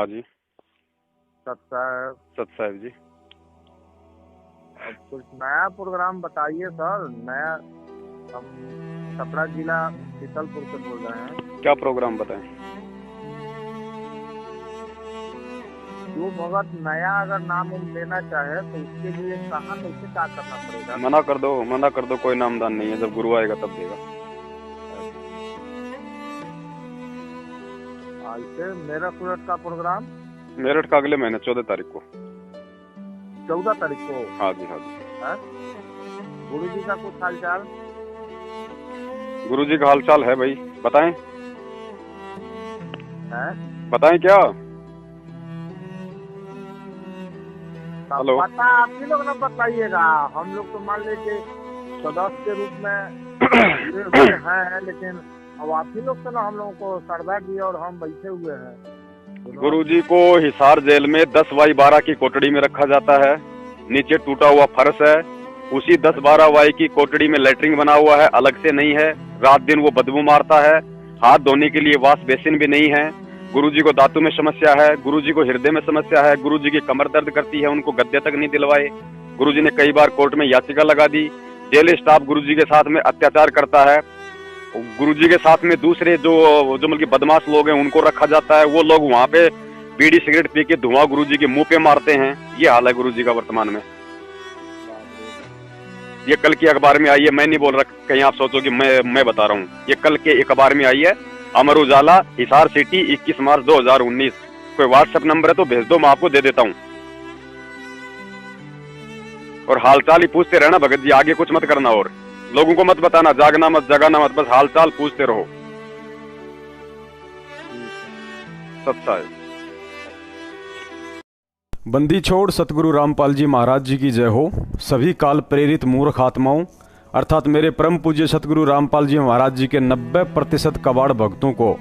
हाँ जी। सत्साहेब। सत्साहेब जी। अब कुछ नया प्रोग्राम बताइए सर। नया, हम छपरा जिला शीतलपुर से बोल रहे हैं। क्या प्रोग्राम बताएं? जो भगत नया अगर नाम उम लेना चाहे तो उसके लिए कहाँ कैसे क्या करना पड़ेगा? मना कर दो, कोई नामदान नहीं है, जब गुरु आएगा तब देगा। ऐसे मेरठ का प्रोग्राम मेरठ का अगले महीने 14 तारीख को। 14 तारीख को? हाँ जी, हाँ जी। गुरु जी का कुछ हालचाल? गुरु जी का हालचाल है भाई, बताएं? बताएं क्या? हेलो, पता आप ही लोग ना बताइएगा। हम लोग तो मान लीजिए सदस्य के रूप में हैं, लेकिन अब आप ही लोग से ना हम लोगों को श्रद्धा दी और हम बैठे हुए हैं। गुरु जी को हिसार जेल में 10x12 की कोठड़ी में रखा जाता है। नीचे टूटा हुआ फर्श है, उसी 10-12 की कोठड़ी में लेटरिन बना हुआ है, अलग से नहीं है। रात दिन वो बदबू मारता है। हाथ धोने के लिए वॉश बेसिन भी नहीं है। गुरुजी को दांतों में समस्या है, गुरुजी को हृदय में समस्या है, गुरुजी की कमर दर्द करती है, उनको गद्दे तक नहीं दिलवाए। गुरुजी ने कई बार कोर्ट में याचिका लगा दी। जेल स्टाफ गुरुजी के साथ में अत्याचार करता है। गुरुजी के साथ में दूसरे जो मतलब बदमाश लोग हैं उनको रखा जाता है। वो लोग वहाँ पे बीड़ी सिगरेट पी के धुआं गुरुजी के मुंह पे मारते हैं। ये हाल है गुरुजी का वर्तमान में। ये कल की अखबार में आई है, मैं नहीं बोल रहा कहीं आप सोचो कि मैं बता रहा हूँ। ये कल के एक अखबार में आई है, अमर उजाला, हिसार सिटी, 21 मार्च 2019। कोई व्हाट्सएप नंबर है तो भेज दो, मैं आपको दे देता हूँ। और हालचाल ही पूछते रहना भगत जी, आगे कुछ मत करना और लोगों को मत बताना, जागना मत, जगाना मत, बस हालचाल पूछते रहो। सत्साहेब। बंदी छोड़ सतगुरु रामपाल जी महाराज जी की जय हो। सभी काल प्रेरित मूर्ख आत्माओं अर्थात मेरे परम पूज्य सतगुरु रामपाल जी महाराज जी के 90% कबाड़ भक्तों को,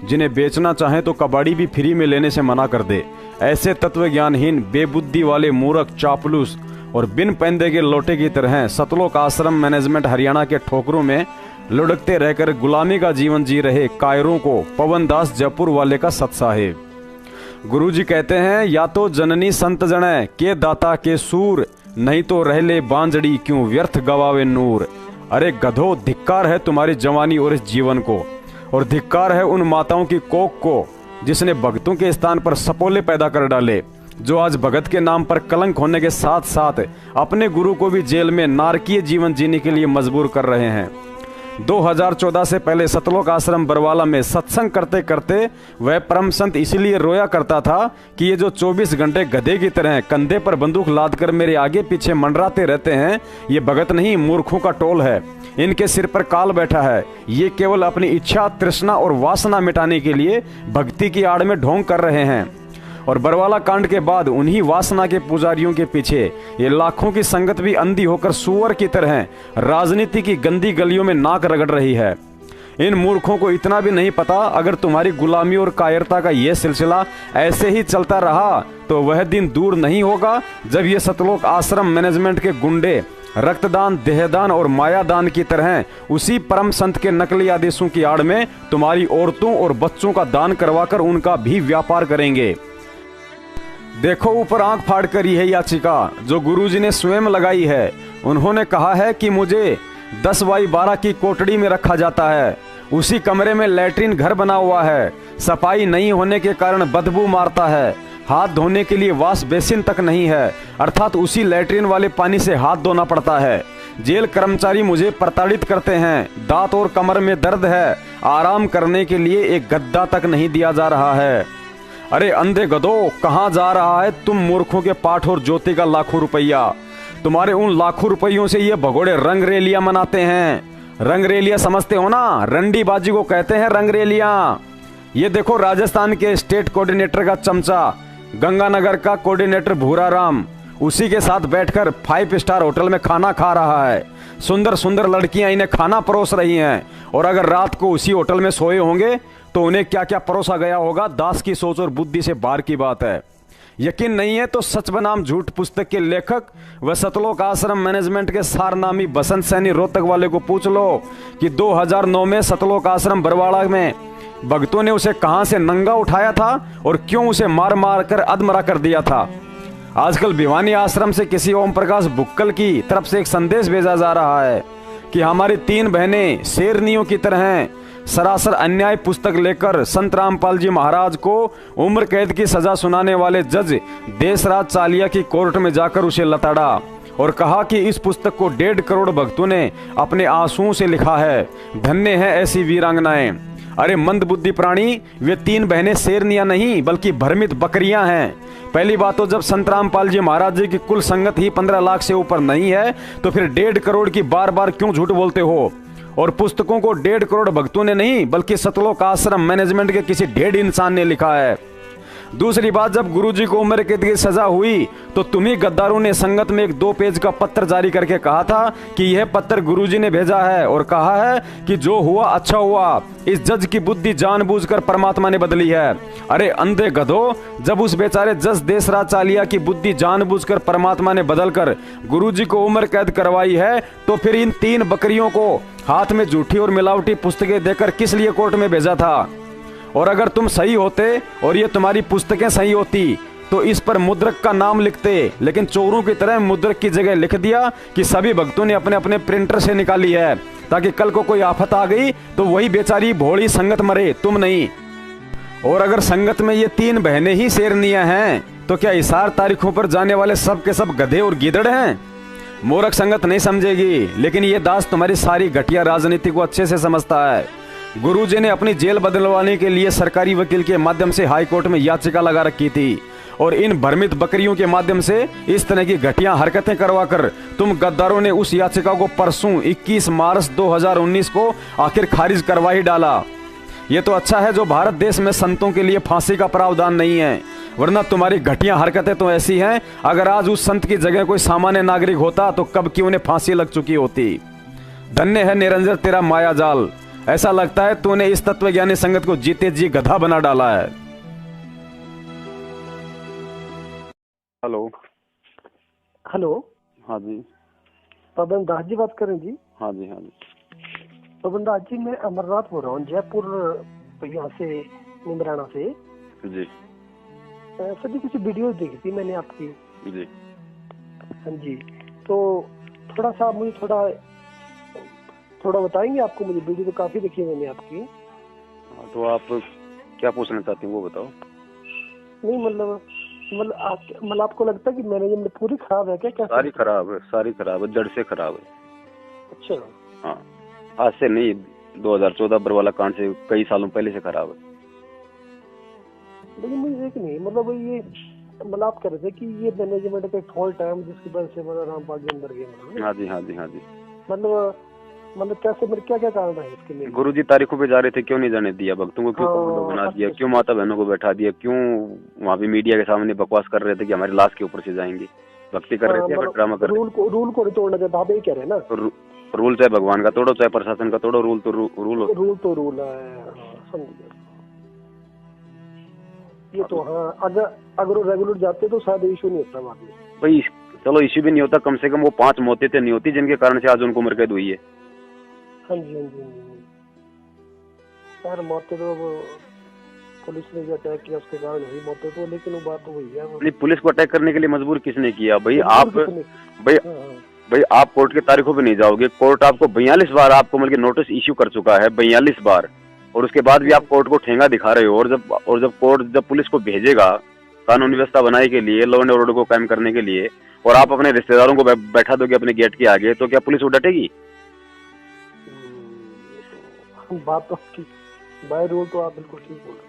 जिन्हें बेचना चाहें तो कबाड़ी भी फ्री में लेने से मना कर दे, ऐसे तत्व ज्ञानहीन बेबुद्धि वाले मूर्ख, चापलूस और बिन पैंदे के लोटे की तरह सतलोक आश्रम मैनेजमेंट हरियाणा के ठोकरों में लुढ़कते रहकर गुलामी का जीवन जी रहे कायरों को पवन दास जयपुर वाले का सत्साहेब। गुरुजी कहते हैं, या तो जननी संत जने के दाता के सूर, नहीं तो रह ले बांजड़ी क्यों व्यर्थ गवावे नूर। अरे गधो, धिक्कार है तुम्हारी जवानी और इस जीवन को, और धिक्कार है उन माताओं की कोख को जिसने भक्तों के स्थान पर सपोले पैदा कर डाले, जो आज भगत के नाम पर कलंक होने के साथ साथ अपने गुरु को भी जेल में नारकीय जीवन जीने के लिए मजबूर कर रहे हैं। 2014 से पहले सतलोक आश्रम बरवाला में सत्संग करते करते वह परम संत इसलिए रोया करता था कि ये जो 24 घंटे गधे की तरह कंधे पर बंदूक लादकर मेरे आगे पीछे मंडराते रहते हैं, ये भगत नहीं, मूर्खों का टोल है। इनके सिर पर काल बैठा है। ये केवल अपनी इच्छा, तृष्णा और वासना मिटाने के लिए भक्ति की आड़ में ढोंग कर रहे हैं। और बरवाला कांड के बाद उन्हीं वासना के पुजारियों के पीछे ये लाखों की संगत भी अंधी होकर सुअर की तरह राजनीति की गंदी गलियों में नाक रगड़ रही है। इन मूर्खों को इतना भी नहीं पता, अगर तुम्हारी गुलामी और कायरता का यह सिलसिला ऐसे ही चलता रहा तो वह दिन दूर नहीं होगा जब ये सतलोक आश्रम मैनेजमेंट के गुंडे रक्तदान, देहदान और मायादान की तरह उसी परम संत के नकली आदेशों की आड़ में तुम्हारी औरतों और बच्चों का दान करवाकर उनका भी व्यापार करेंगे। देखो, ऊपर आंख फाड़ कर यह याचिका जो गुरुजी ने स्वयं लगाई है। उन्होंने कहा है कि मुझे 10x12 की कोठड़ी में रखा जाता है। उसी कमरे में लैट्रिन घर बना हुआ है। सफाई नहीं होने के कारण बदबू मारता है। हाथ धोने के लिए वॉश बेसिन तक नहीं है, अर्थात उसी लैट्रिन वाले पानी से हाथ धोना पड़ता है। जेल कर्मचारी मुझे प्रताड़ित करते हैं। दांत और कमर में दर्द है। आराम करने के लिए एक गद्दा तक नहीं दिया जा रहा है। अरे अंधे गधो, कहाँ जा रहा है तुम मूर्खों के पाठ और ज्योति का लाखों रुपया। तुम्हारे उन लाखों रुपयों से ये भगोड़े रंग रेलियां मनाते हैं। रंग रेलियां समझते हो ना? रंडीबाजी को कहते हैं रंग रेलियां। ये देखो, राजस्थान के स्टेट कोऑर्डिनेटर का चमचा, गंगानगर का कोऑर्डिनेटर भूरा राम, उसी के साथ बैठकर 5 स्टार होटल में खाना खा रहा है। सुंदर सुंदर लड़कियां इन्हें खाना परोस रही हैं, और अगर रात को उसी होटल में सोए होंगे तो उन्हें क्या क्या परोसा गया होगा, दास की सोच और बुद्धि से बाहर की बात है। यकीन नहीं है तो सच बनाम झूठ पुस्तक के लेखक व सतलोक आश्रम मैनेजमेंट के सारनामी बसंत सैनी रोहतक वाले को पूछ लो कि 2009 में सतलोक आश्रम बरवाड़ा में भक्तों ने उसे कहां से नंगा उठाया था और क्यों उसे मार मार कर अधमरा कर दिया था। आजकल भिवानी आश्रम से किसी ओम प्रकाश बुक्कल की तरफ से एक संदेश भेजा जा रहा है कि हमारी 3 बहनें शेरनियों की तरह हैं। सरासर अन्याय पुस्तक लेकर संत रामपाल जी महाराज को उम्र कैद की सजा सुनाने वाले जज देशराज चालिया की कोर्ट में जाकर उसे लताड़ा और कहा कि इस पुस्तक को 1.5 करोड़ भक्तों ने अपने आंसुओं से लिखा है। धन्य है ऐसी वीरांगनाएं। अरे मंद बुद्धि प्राणी, वे 3 बहनें शेरनियां नहीं बल्कि भ्रमित बकरियां हैं। पहली बात तो जब संत रामपाल जी महाराज जी की कुल संगत ही 15 लाख से ऊपर नहीं है तो फिर 1.5 करोड़ की बार बार क्यों झूठ बोलते हो। और पुस्तकों को 1.5 करोड़ भक्तों ने नहीं बल्कि सतलोक आश्रम मैनेजमेंट के किसी ढेड इंसान ने लिखा है। दूसरी बात, जब गुरुजी को उम्र कैद की सजा हुई तो तुम्ही गद्दारों ने संगत में एक 2 पेज का पत्र जारी करके कहा था कि यह पत्र गुरुजी ने भेजा है और कहा है कि जो हुआ अच्छा हुआ, इस जज की बुद्धि जानबूझकर परमात्मा ने बदली है। अरे अंधे गधो, जब उस बेचारे जज देशराज चालिया की बुद्धि जानबूझकर परमात्मा ने बदलकर गुरुजी को उम्र कैद करवाई है तो फिर इन 3 बकरियों को हाथ में झूठी और मिलावटी पुस्तकें देकर किस लिए कोर्ट में भेजा था। और अगर तुम सही होते और ये तुम्हारी पुस्तकें सही होती तो इस पर मुद्रक का नाम लिखते, लेकिन चोरों की तरह मुद्रक की जगह लिख दिया कि सभी भक्तों ने अपने अपने प्रिंटर से निकाली है, ताकि कल को कोई आफत आ गई तो वही बेचारी भोली संगत मरे, तुम नहीं। और अगर संगत में ये 3 बहनें ही शेरनियां हैं तो क्या इशार तारीखों पर जाने वाले सब के सब गधे और गीदड़ हैं। मूर्ख संगत नहीं समझेगी, लेकिन ये दास तुम्हारी सारी घटिया राजनीति को अच्छे से समझता है। गुरुजी ने अपनी जेल बदलवाने के लिए सरकारी वकील के माध्यम से हाई कोर्ट में याचिका लगा रखी थी और इन भ्रमित बकरियों के माध्यम से इस तरह की घटिया हरकतें करवाकर तुम गद्दारों ने उस याचिका को परसों 21 मार्च 2019 को आखिर खारिज करवा ही डाला। ये तो अच्छा है जो भारत देश में संतों के लिए फांसी का प्रावधान नहीं है, वरना तुम्हारी घटिया हरकतें तो ऐसी हैं, अगर आज उस संत की जगह कोई सामान्य नागरिक होता तो कब की उन्हें फांसी लग चुकी होती। धन्य है निरंजन तेरा माया जाल। ऐसा लगता है तूने इस तत्वज्ञानी संगत को जीते जी गधा बना डाला है। हेलो। हेलो। हाँ जी। पवन दास जी बात कर रहे हैं जी? हाँ जी, हाँ जी। पवन दास जी, मैं अमरनाथ बोल रहा हूँ, जयपुर यहाँ से, निमराना से जी। सर जी कुछ वीडियो देखी थी मैंने आपकी जी। हाँ जी, तो थोड़ा सा मुझे थोड़ा बताएंगे आपको? मुझे वीडियो तो काफी देखी है मैंने आपकी। तो आप क्या पूछना चाहती हैं वो बताओ। नहीं मतलब आपको लगता है कि मैनेजमेंट पूरी खराब है क्या? सारी खराब है, सारी खराब है, जड़ से खराब है। अच्छा। हाँ, आज से नहीं, 2014 बरवाला कांड से कई सालों पहले से खराब है। लेकिन मुझे एक नहीं ये आप कह रहे थे कि ये मैनेजमेंट का फॉल्ट है जिसकी वजह से रामपाल जी अंदर गए। हाँ जी, हाँ जी, हाँ जी। मतलब कैसे, मेरे क्या क्या कारण है इसके लिए? गुरुजी तारीखों पे जा रहे थे, क्यों नहीं जाने दिया? भक्तों को क्यों कमांडो बना दिया? क्यों माता बहनों को बैठा दिया? क्यों वहाँ भी मीडिया के सामने बकवास कर रहे थे कि हमारी लाश के ऊपर से जाएंगे? भक्ति कर रहे थे या ड्रामा कर रहे थे? रूल को तोड़ना चाहते आप, यही कह रहे हैं ना? रूल चाहे भगवान का तोड़ो चाहे प्रशासन का तोड़ो, रूल तो रूल है। समझ गया ये तो। हाँ, अगर रेगुलर जाते तो शायद इशू नहीं होता बाद में। भाई चलो इश्यू भी नहीं होता, कम से कम वो 5 मौतें तो नहीं होती जिनके कारण से आज उनको उम्र कैद हुई है। हाँ जी, हाँ जी, यार मौतें तो पुलिस ने जो अटैक किया उसके कारण हुई मौतें तो, लेकिन वो बात तो हुई है। नहीं, पुलिस को अटैक करने के लिए मजबूर किसने किया? भाई आप कोर्ट के तारीखों पे नहीं जाओगे। कोर्ट आपको 42 बार आपको मतलब नोटिस इश्यू कर चुका है, 42 बार, और उसके बाद भी आप कोर्ट को ठेंगा दिखा रहे हो। और जब पुलिस को भेजेगा कानून व्यवस्था बनाने के लिए, लॉ एंड ऑर्डर को कायम करने के लिए, और आप अपने रिश्तेदारों को बैठा दोगे अपने गेट के आगे, तो क्या पुलिस वो डटेगी? बात तो बाय रूल तो आप बिल्कुल ठीक बोल रहे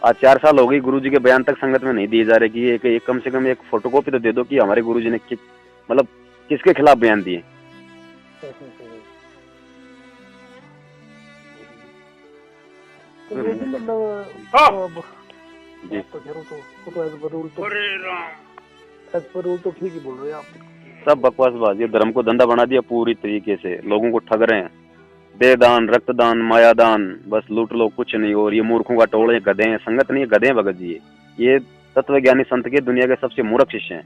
हो। आज 4 साल हो गई, गुरुजी के बयान तक संगत में नहीं दिए जा रहे कि एक कम से कम एक फोटोकॉपी तो दे दो कि हमारे गुरुजी ने मतलब किसके खिलाफ बयान दिए। रूल तो ठीक ही बोल रहे हैं आप। सब बकवासबाजी, धर्म को धंधा बना दिया पूरी तरीके से, लोगों को ठग रहे हैं। देदान, रक्तदान, मायादान, बस लूट लो, कुछ नहीं। और ये मूर्खों का टोले, गधे हैं। संगत नहीं है, गधे हैं भगत जी। ये तत्वज्ञानी संत के दुनिया के सबसे मूर्ख शिष्य हैं।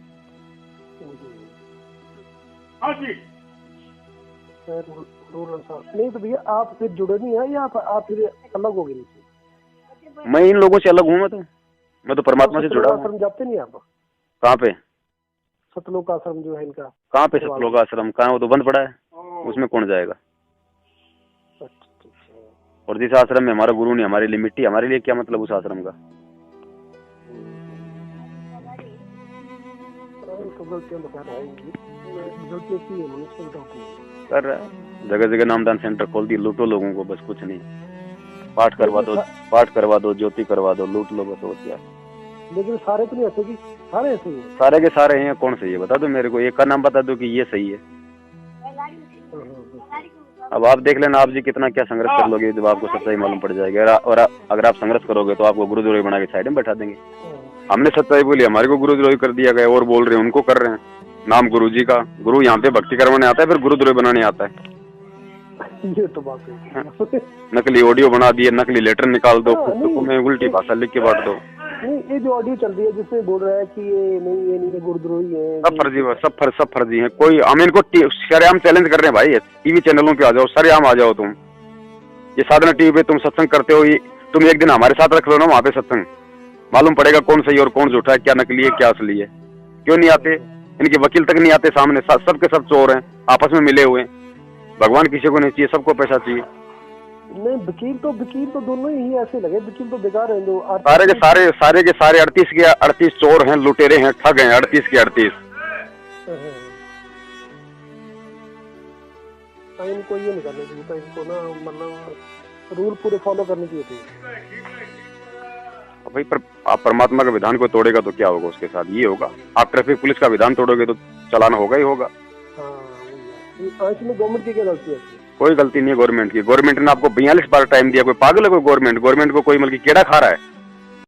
नहीं तो भैया आप फिर जुड़े नहीं है या आप फिर अलग हो गए? मैं इन लोगों से अलग हूँ। मैं तो परमात्मा से जुड़ा हूँ। आश्रम जाते नहीं आप? कहाँ पे? सतलोक आश्रम जो है इनका। कहाँ पे सतलोक आश्रम? कहाँ? वो तो बंद पड़ा है, उसमें कौन जाएगा? और जिस आश्रम में हमारा गुरु ने हमारे लिए मिट्टी, हमारे लिए क्या मतलब उस आश्रम का? कर रहा है, जगह जगह नामदान सेंटर खोल दिए, लूटो लोगों को, बस कुछ नहीं। पाठ करवा दो, ज्योति करवा दो, लूट लो बस, और क्या। लेकिन सारे तो नहीं ऐसे कि सारे ऐसे ही? सारे के सारे हैं, कौन सही है बता दो मेरे को, एक का नाम बता दो कि ये सही है। अब आप देख लेना, आप जी कितना क्या संघर्ष कर लोगे, जब आपको सच्चाई मालूम पड़ जाएगी। और अगर आप संघर्ष करोगे तो आपको गुरुद्रोही बना के साइड में बैठा देंगे। हमने सच्चाई बोली, हमारे को गुरुद्रोही कर दिया गया, और बोल रहे हैं उनको कर रहे हैं। नाम गुरु जी का, गुरु यहाँ पे भक्ति करवाने आता है, फिर गुरुद्रोही बनाने आता है। ये तो बात है। नकली ऑडियो बना दिए, नकली लेटर निकाल दो, पुस्तकों में उल्टी भाषा लिख के बांट दो। नहीं, ये जो ऑडियो चल रही है जिसमें बोल रहा है कि ये नहीं गुरुद्रोही है, सब फर्जी है। कोई हम इनको सरेआम चैलेंज कर रहे हैं भाई, टीवी चैनलों पे आ जाओ, सरेआम आ जाओ तुम। ये साधना टीवी पे तुम सत्संग करते हो, तुम एक दिन हमारे साथ रख लो ना वहाँ पे सत्संग, मालूम पड़ेगा कौन सही और कौन झूठा है, क्या नकली है क्या असली है। क्यों नहीं आते? इनके वकील तक नहीं आते सामने, सबके सब चोर हैं, आपस में मिले हुए। भगवान किसी को नहीं चाहिए, सबको पैसा चाहिए। नहीं, वकील तो दोनों ही ऐसे लगे, वकील तो बेकार है। जो सारे के सारे 38 चोर हैं, लुटेरे हैं, ठग हैं, 38 के 38। इनको ये नहीं करना चाहिए था, इनको ना मतलब रूल पूरे फॉलो करने चाहिए थे भाई। पर आप परमात्मा का विधान को तोड़ेगा तो क्या होगा उसके साथ? ये होगा, आप ट्रैफिक पुलिस का विधान तोड़ोगे तो चलाना होगा ही होगा। इसमें गवर्नमेंट की क्या गलती है? कोई गलती नहीं है गवर्नमेंट की। गवर्नमेंट ने आपको 42 बार टाइम दिया, कोई पागल है कोई? गवर्नमेंट को कोई मतलब कीड़ा खा रहा है?